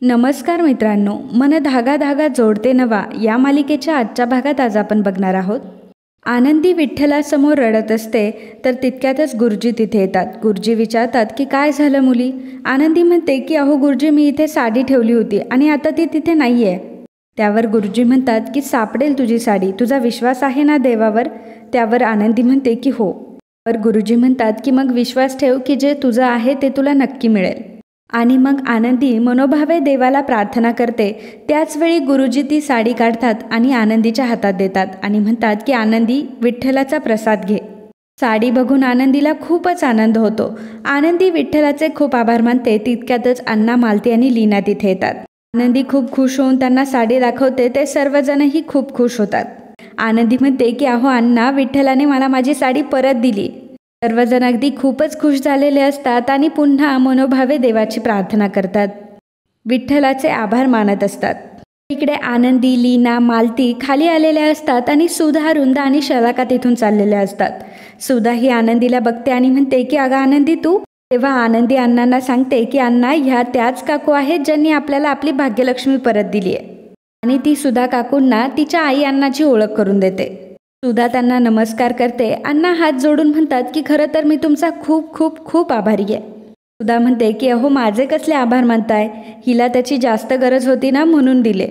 नमस्कार मित्रांनो, मन धागा धागा जोडते नवा या मालिकेच्या आजच्या भागात आज आपण बघणार आहोत. आनंदी विठ्ठलासमोर रडत असते तर तितक्यातच गुरुजी तिथे येतात. गुरुजी विचारतात की काय झालं मुली. आनंदी म्हणते की अहो गुरुजी, मी इथे साडी ठेवली होती आणि आता ती तिथे नाही आहे. त्यावर गुरुजी म्हणतात की सापडेल तुझी साडी, तुझा विश्वास आहे ना देवावर. त्यावर आनंदी म्हणते की हो. तर गुरुजी म्हणतात की मग विश्वास ठेव की जे तुझं आहे ते तुला नक्की मिळेल. आणि मग आनंदी मनोभावे देवाला प्रार्थना करते. त्याचवेळी गुरुजी ती साडी काढतात आणि आनंदीच्या हातात देतात आणि म्हणतात की आनंदी, विठ्ठलाचा प्रसाद घे. साडी बघून आनंदीला खूपच आनंद होतो. आनंदी विठ्ठलाचे खूप आभार मानते. तितक्यातच अण्णा, मालती आणि लीना तिथे येतात. आनंदी खूप खुश होऊन त्यांना साडी दाखवते. ते सर्वजणही खूप खुश होतात. आनंदी म्हणते की अहो अण्णा, विठ्ठलाने मला माझी साडी परत दिली. सर्वजण अगदी खूपच खुश झालेले असतात आणि पुन्हा मनोभावे देवाची प्रार्थना करतात. विठ्ठलाचे आभार मानत असतात. इकडे आनंदी, लीना, मालती खाली आलेल्या असतात आणि सुधा, रुंदा आणि शलाका तिथून चाललेल्या असतात. सुधा ही आनंदीला बघते आणि म्हणते की अगं आनंदी तू. तेव्हा आनंदी अण्णांना सांगते की अण्णा, ह्या त्याच काकू आहेत ज्यांनी आपल्याला आपली भाग्यलक्ष्मी परत दिली आहे. आणि ती सुधा काकूंना तिच्या आई अण्णाची ओळख करून देते. सुधा त्यांना नमस्कार करते. अण्णा हात जोडून म्हणतात की खरं तर मी तुमचा खूप खूप खूप आभारी आहे. सुधा म्हणते की अहो माझे कसले आभार मानताय, हिला त्याची जास्त गरज होती ना म्हणून दिले.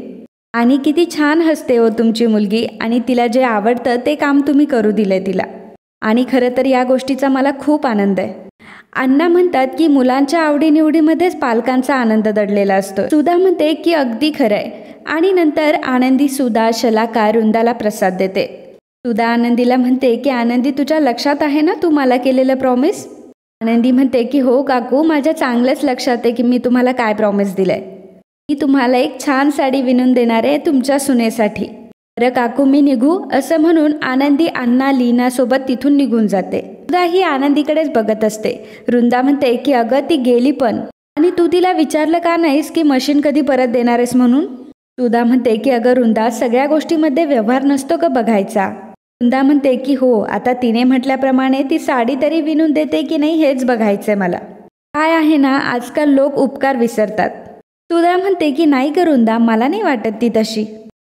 आणि किती छान हसते हो तुमची मुलगी, आणि तिला जे आवडतं ते काम तुम्ही करू दिले तिला. आणि खरं तर या गोष्टीचा मला खूप आनंद आहे. अण्णा म्हणतात की मुलांच्या आवडीनिवडीमध्येच पालकांचा आनंद दडलेला असतो. सुधा म्हणते की अगदी खरं आहे. आणि नंतर आनंदी सुधा, शलाका, रुंदाला प्रसाद देते. सुधा आनंदीला म्हणते की आनंदी, तुझ्या लक्षात आहे ना तू मला केलेलं प्रॉमिस. आनंदी म्हणते की हो काकू, माझ्या चांगलंच लक्षात आहे की मी तुम्हाला काय प्रॉमिस दिलंय. मी तुम्हाला एक छान साडी विणून देणार आहे तुमच्या सुनेसाठी. बरं काकू, मी निघू. असं म्हणून आनंदी अण्णा, लीना सोबत तिथून निघून जाते. सुधा ही आनंदीकडेच बघत असते. रुंदा म्हणते की अगं ती गेली पण, आणि तू तिला विचारलं का नाहीस की मशीन कधी परत देणार आहेस म्हणून. सुधा म्हणते की अगं रुंदा, सगळ्या गोष्टीमध्ये व्यवहार नसतो का बघायचा. रुंदा म्हणते की हो, आता तिने म्हटल्याप्रमाणे ती साडी तरी विणून देते की नाही हेच बघायचंय मला. काय आहे ना, आजकाल लोक उपकार विसरतात. सुधा म्हणते की नाही ग रुंदा, मला नाही वाटत ती तशी.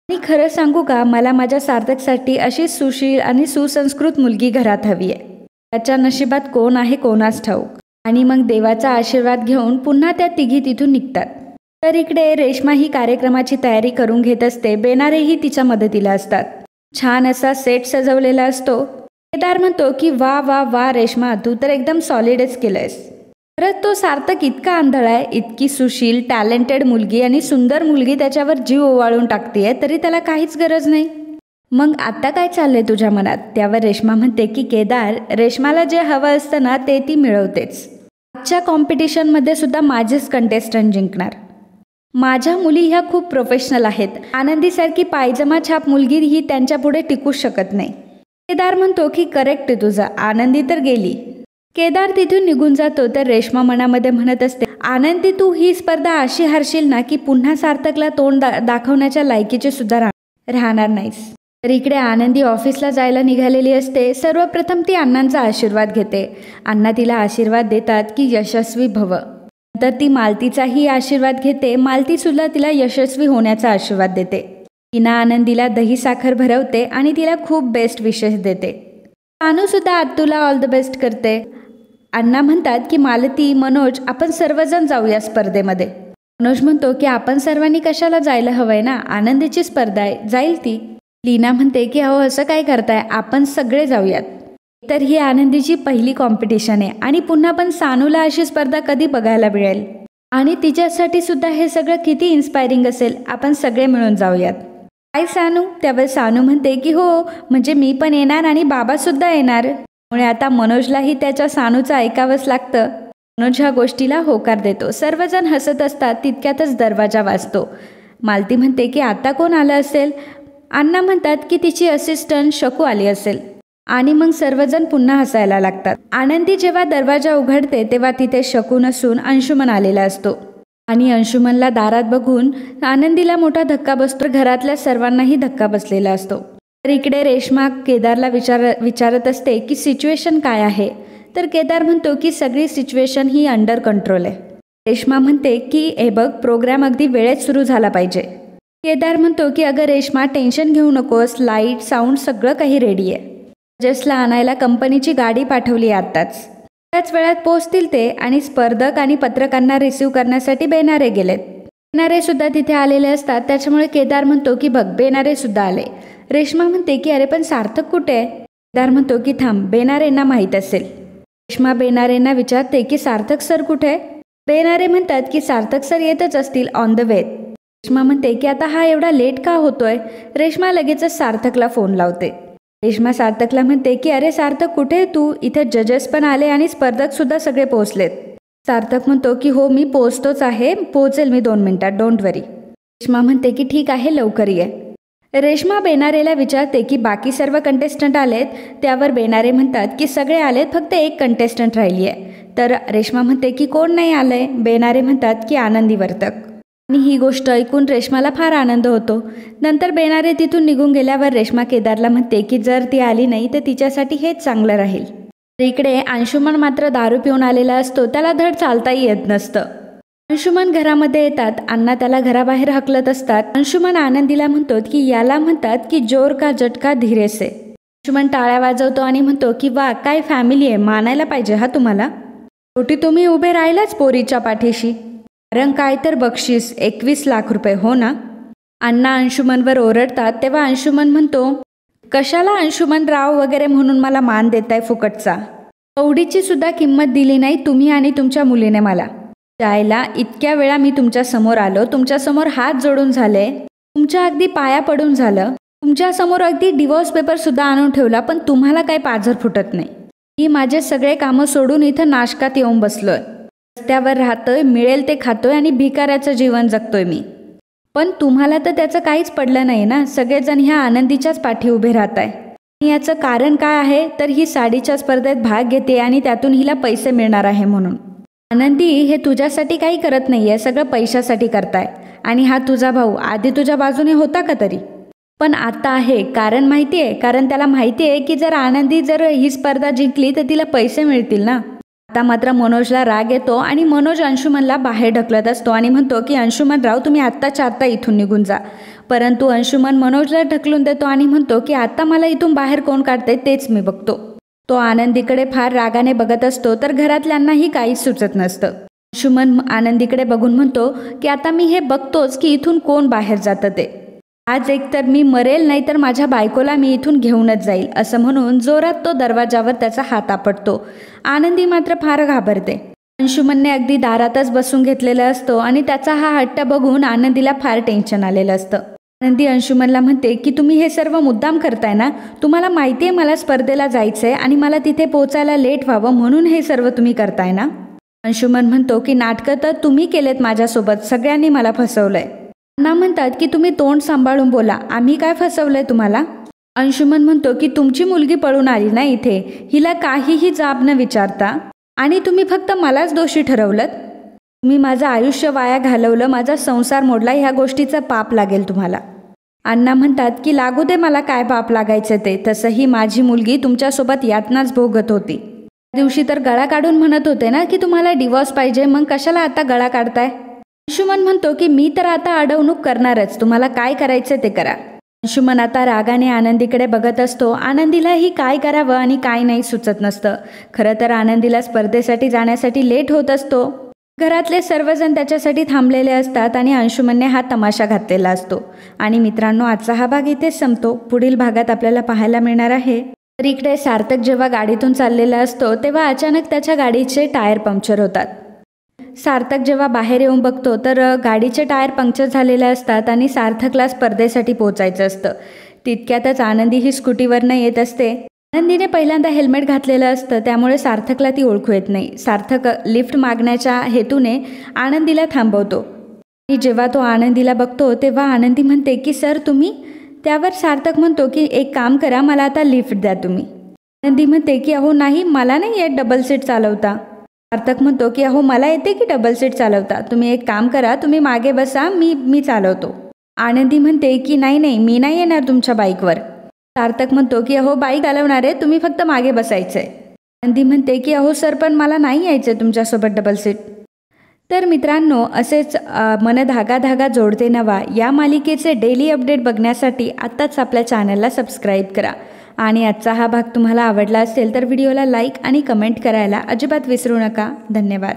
आणि खरं सांगू का, मला माझ्या सार्थकसाठी अशी सुशील आणि सुसंस्कृत मुलगी घरात हवी आहे. त्याच्या नशिबात कोण आहे कोणास ठाऊक. आणि मग देवाचा आशीर्वाद घेऊन पुन्हा त्या तिघी तिथून निघतात. तर इकडे रेश्मा ही कार्यक्रमाची तयारी करून घेत असते. बेनारेही तिच्या मदतीला असतात. छान असा सेट सजवलेला असतो. केदार म्हणतो की वा वा वा रेश्मा, तू तर एकदम सॉलिडच केलंयस. परत तो सार्थक इतका आंधळा आहे. इतकी सुशील, टॅलेंटेड मुलगी आणि सुंदर मुलगी त्याच्यावर जीव ओवाळून टाकतेय, तरी त्याला काहीच गरज नाही. मग आता काय चाललंय तुझ्या मनात. त्यावर रेश्मा म्हणते की केदार, रेश्माला जे हवं असतं ना ते ती मिळवतेच. आजच्या कॉम्पिटिशनमध्ये सुद्धा माझेच कंटेस्टंट जिंकणार. माझ्या मुली ह्या खूप प्रोफेशनल आहेत. आनंदीसारखी पायजमा छाप मुलगी ही त्यांच्या पुढे टिकूच शकत नाही. केदार म्हणतो की करेक्ट आहे तुझा. आनंदी तर गेली. केदार तिथून निघून जातो. तर रेश्मा मनामध्ये म्हणत असते, आनंदी तू ही स्पर्धा अशी हारशील ना की पुन्हा सार्थकला तोंड दाखवण्याच्या लायकीची सुद्धा राहणार नाहीस. तर इकडे आनंदी ऑफिसला जायला निघालेली असते. सर्वप्रथम ती अण्णांचा आशीर्वाद घेते. अण्णा तिला आशीर्वाद देतात की यशस्वी भव. तर ती मालतीचाही आशीर्वाद घेते. मालती सुद्धा तिला यशस्वी होण्याचा आशीर्वाद देते. लीना आनंदीला दही साखर भरवते आणि तिला खूप बेस्ट विशेष देते. सानू सुद्धा आत्तूला ऑल द बेस्ट करते. अण्णा म्हणतात की मालती, मनोज, आपण सर्वजण जाऊया स्पर्धेमध्ये. मनोज म्हणतो की आपण सर्वांनी कशाला जायला हवंय ना, आनंदीची स्पर्धा आहे, जाईल ती. लीना म्हणते की अहो असं काय करताय, आपण सगळे जाऊयात. तर ही आनंदीची पहिली कॉम्पिटिशन आहे आणि पुन्हा पण सानूला अशी स्पर्धा कधी बघायला मिळेल. आणि तिच्यासाठी सुद्धा हे सगळं किती इन्स्पायरिंग असेल. आपण सगळे मिळून जाऊयात. काय सानू. त्यावर सानू म्हणते की हो, म्हणजे मी पण येणार आणि बाबा सुद्धा येणार. त्यामुळे आता मनोजलाही त्याच्या सानूचं ऐकावंच लागतं. मनोज ह्या गोष्टीला होकार देतो. सर्वजण हसत असतात. तितक्यातच दरवाजा वाजतो. मालती म्हणते की आता कोण आलं असेल. अण्णा म्हणतात की तिची असिस्टंट शकू आली असेल. आणि मग सर्वजण पुन्हा हसायला लागतात. आनंदी जेव्हा दरवाजा उघडते तेव्हा तिथे शकू नसून अंशुमन आलेला असतो. आणि अंशुमनला दारात बघून आनंदीला मोठा धक्का बसतो. घरातल्या सर्वांनाही धक्का बसलेला असतो. तर इकडे रेश्मा केदारला विचारत असते की सिच्युएशन काय आहे. तर केदार म्हणतो की सगळी सिच्युएशन ही अंडर कंट्रोल आहे. रेश्मा म्हणते की हे बघ, प्रोग्राम अगदी वेळेत सुरू झाला पाहिजे. केदार म्हणतो की अगं रेश्मा, टेन्शन घेऊ नकोस, लाईट साऊंड सगळं काही रेडी आहे. जसला आणायला कंपनीची गाडी पाठवली आत्ताच. त्याच वेळात पोहोचतील ते आणि स्पर्धक आणि पत्रकारांना रिसीव्ह करण्यासाठी बेनारे गेलेत. बेनारे सुद्धा तिथे आलेले असतात, त्याच्यामुळे केदार म्हणतो की बघ, बेनारे सुद्धा आले. रेश्मा म्हणते की अरे पण सार्थक कुठे आहे? केदार म्हणतो की थांब, बेनारेंना माहीत असेल. रेश्मा बेनारेंना विचारते की सार्थक सर कुठे? बेनारे म्हणतात की सार्थक सर येतच असतील, ऑन द वे. रेश्मा म्हणते की आता हा एवढा लेट का होतोय? रेश्मा लगेचच सार्थकला फोन लावते. रेश्मा सार्थकला म्हणते की अरे सार्थक कुठे तू? इथे जजेस पण आले आणि स्पर्धक सुद्धा सगळे पोहोचलेत. सार्थक म्हणतो की हो, मी पोहोचतोच आहे, पोहोचेल मी 2 मिनिटात, डोंट वरी. रेश्मा म्हणते की ठीक आहे, लवकर ये. रेश्मा बेनारेला विचारते की बाकी सर्व कंटेस्टंट आलेत? त्यावर बेनारे म्हणतात की सगळे आलेत, फक्त एक कंटेस्टंट राहिली आहे. तर रेश्मा म्हणते की कोण नाही आलंय? बेनारे म्हणतात की आनंदी वर्तक. आणि ही गोष्ट ऐकून रेश्माला फार आनंद होतो. नंतर बेनारे तिथून निघून गेल्यावर रेश्मा केदारला म्हणते की जर ती आली नाही तर तिच्यासाठी हेच चांगलं राहील. इकडे अंशुमन मात्र दारू पिऊन आलेला असतो, त्याला धड चालताही येत नसतं. अंशुमन घरामध्ये येतात, अण्णा त्याला घराबाहेर हकलत असतात. अंशुमन आनंदीला म्हणतो की याला म्हणतात की जोर का झटका धीरे से. अंशुमन टाळ्या वाजवतो आणि म्हणतो की वा, काय फॅमिली आहे, मानायला पाहिजे हा तुम्हाला. शेवटी तुम्ही उभे राहिलाच पोरीच्या पाठीशी, कारण काय तर बक्षीस 21 लाख रुपये, हो ना? अण्णा अंशुमनवर ओरडतात, तेव्हा अंशुमन म्हणतो कशाला अंशुमन राव वगैरे म्हणून मला मान देताय फुकटचा? कवडीची सुद्धा किंमत दिली नाही तुम्ही आणि तुमच्या मुलीने मला. जायला इतक्या वेळा मी तुमच्या समोर आलो, तुमच्या समोर हात जोडून झाले, तुमच्या अगदी पाया पडून झालं, तुमच्या समोर अगदी डिवोर्स पेपर सुद्धा आणून ठेवला, पण तुम्हाला काही पाझर फुटत नाही. मी माझे सगळे कामं सोडून इथं नाशकात येऊन बसलोय, रस्त्यावर राहतोय, मिळेल ते खातोय आणि भिकाऱ्याचं जीवन जगतोय मी. पण तुम्हाला तर त्याचं काहीच पडलं नाही ना. सगळेजण ह्या आनंदीच्याच पाठी उभे राहत आहे. आणि याचं कारण काय आहे तर ही साडीच्या स्पर्धेत भाग घेते आणि त्यातून हिला पैसे मिळणार आहे म्हणून. आनंदी हे तुझ्यासाठी काही करत नाही आहे, सगळं पैशासाठी करताय. आणि हा तुझा भाऊ आधी तुझ्या बाजूने होता का तरी? पण आता आहे. कारण माहिती आहे, कारण त्याला माहिती आहे की जर आनंदी जर ही स्पर्धा जिंकली तर तिला पैसे मिळतील ना. आता मात्र मनोजला राग येतो आणि मनोज अंशुमनला बाहेर ढकलत असतो आणि म्हणतो की अंशुमनराव तुम्ही आत्ताच्या आत्ता इथून निघून जा. परंतु अंशुमन मनोजला ढकलून देतो आणि म्हणतो की आता मला इथून बाहेर कोण काढते तेच मी बघतो. तो आनंदीकडे फार रागाने बघत असतो, तर घरातल्यांनाही काहीच सुचत नसतं. अंशुमन आनंदीकडे बघून म्हणतो की आता मी हे बघतोच की इथून कोण बाहेर जातं ते. आज एकतर मी मरेल, नाही तर माझ्या बायकोला मी इथून घेऊनच जाईल, असं म्हणून जोरात तो दरवाजावर त्याचा हात आपटतो. आनंदी मात्र फार घाबरते. अंशुमनने अगदी दारातच बसून घेतलेला असतो आणि त्याचा हा हट्ट बघून आनंदीला फार टेन्शन आलेलं असतं. आनंदी अंशुमनला म्हणते की तुम्ही हे सर्व मुद्दाम करताय ना. तुम्हाला माहिती आहे मला स्पर्धेला जायचंय आणि मला तिथे पोहोचायला लेट व्हावं म्हणून हे सर्व तुम्ही करताय ना. अंशुमन म्हणतो की नाटकं तर तुम्ही केलेत माझ्यासोबत, सगळ्यांनी मला फसवलंय. अण्णा म्हणतात की तुम्ही तोंड सांभाळून बोला, आम्ही काय फसवलंय तुम्हाला? अंशुमन म्हणतो की तुमची मुलगी पळून आली ना इथे, हिला काहीही जाब न विचारता, आणि तुम्ही फक्त मलाच दोषी ठरवलंत. तुम्ही माझं आयुष्य वाया घालवलं, माझा संसार मोडला, ह्या गोष्टीचं पाप लागेल तुम्हाला. अण्णा म्हणतात की लागू दे मला काय पाप लागायचं ते, तसंही माझी मुलगी तुमच्यासोबत यातनाच भोगत होती. त्या दिवशी तर गळा काढून म्हणत होते ना की तुम्हाला डिवोर्स पाहिजे, मग कशाला आता गळा काढताय? अंशुमन म्हणतो की मी तर आता अडवणूक करणारच, तुम्हाला काय करायचं ते करा. अंशुमन आता रागाने आनंदीकडे बघत असतो. आनंदीलाही काय करावं आणि काय नाही सुचत नसतं. खरं तर आनंदीला स्पर्धेसाठी जाण्यासाठी लेट होत असतो. घरातले सर्वजण त्याच्यासाठी थांबलेले असतात आणि अंशुमनने हा तमाशा घातलेला असतो. आणि मित्रांनो, आजचा हा भाग इथेच संपतो. पुढील भागात आपल्याला पाहायला मिळणार आहे. तर इकडे सार्थक जेव्हा गाडीतून चाललेला असतो तेव्हा अचानक त्याच्या गाडीचे टायर पंक्चर होतात. सार्थक जेव्हा बाहेर येऊन बघतो तर गाडीचे टायर पंक्चर झालेले असतात आणि सार्थकला स्पर्धेसाठी पोहोचायचं असतं. तितक्यातच आनंदी ही स्कूटीवरनं येत असते. आनंदीने पहिल्यांदा हेल्मेट घातलेलं असतं, त्यामुळे सार्थकला ती ओळखू येत नाही. सार्थक लिफ्ट मागण्याच्या हेतूने आनंदीला थांबवतो आणि जेव्हा तो आनंदीला बघतो तेव्हा आनंदी म्हणते की सर तुम्ही? त्यावर सार्थक म्हणतो की एक काम करा, मला आता लिफ्ट द्या तुम्ही. आनंदी म्हणते की अहो नाही, मला नाही येत डबल सीट चालवता. सार्थक म्हणतो की अहो मला येते की डबल सीट चालवता, तुम्ही एक काम करा, तुम्ही मागे बसा, मी चालवतो. आनंदी म्हणते की नाही नाही, मी नाही येणार तुमच्या बाईकवर. सार्थक म्हणतो की अहो बाईक चालवणार आहे, तुम्ही फक्त मागे बसायचंय. आनंदी म्हणते की अहो सर पण मला नाही यायचं तुमच्यासोबत डबल सीट. तर मित्रांनो, असेच मन धागा धागा जोडते नवा या मालिकेचे डेली अपडेट बघण्यासाठी आत्ताच आपल्या चॅनलला सबस्क्राईब करा. आणि आजचा हा भाग तुम्हाला आवडला असेल तर व्हिडिओला लाईक आणि कमेंट करायला अजिबात विसरू नका. धन्यवाद.